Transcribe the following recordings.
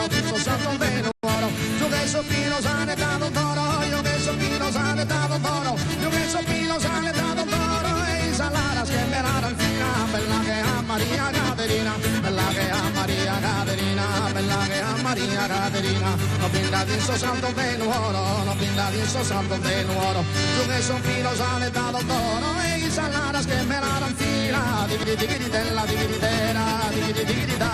binda di sto santo venuoro. Io che so pino sane dato toro, io che so pino sane dato toro, io che so pino sane dato toro. E Salara schermerà in fina, bella che a Maria Caterina, bella che a Maria Caterina, bella che a Maria Caterina. No binda di sto santo venuoro, no binda di sto santo venuoro. Io che so pino sane dato toro, e Salara schermerà in fila, dividi dividi della dividitera, dividi dividi da.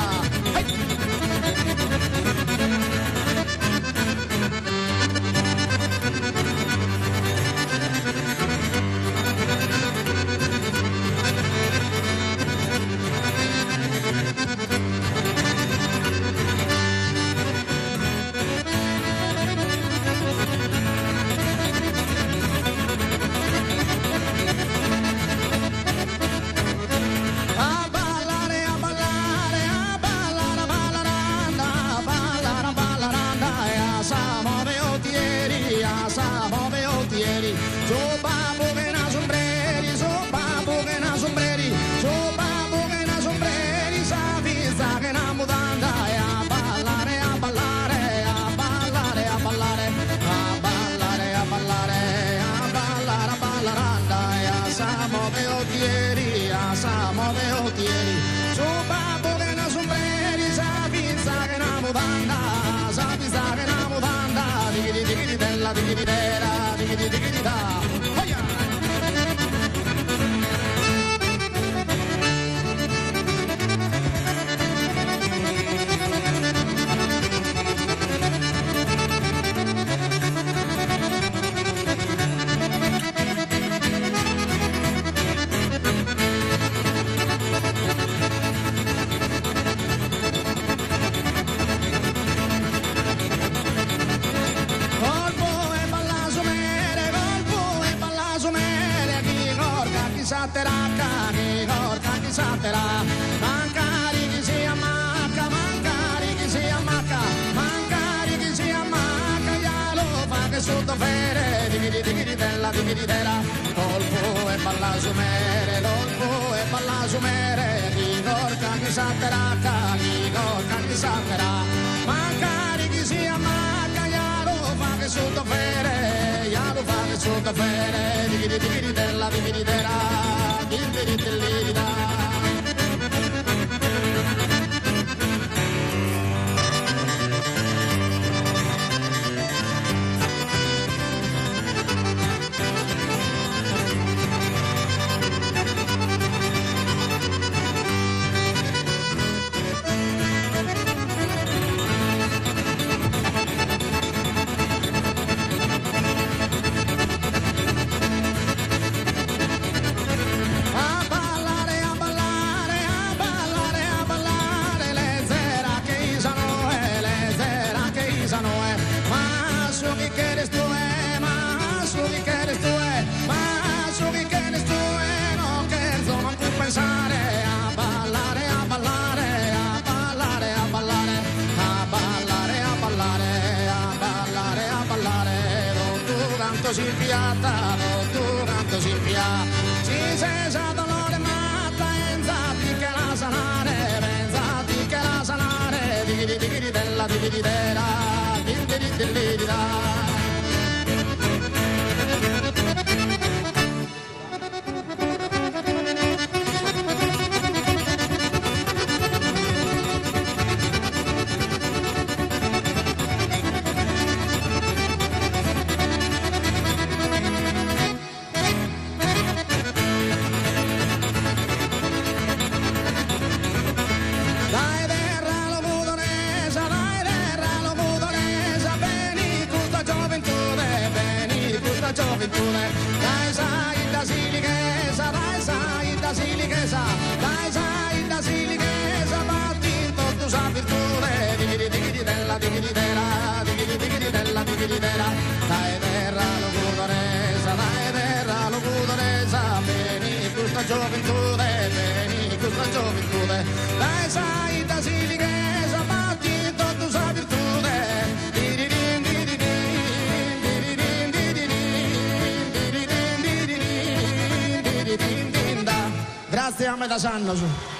Dai sai da silichesa, batti tutto sa virtude. Grazie a me da Sanno.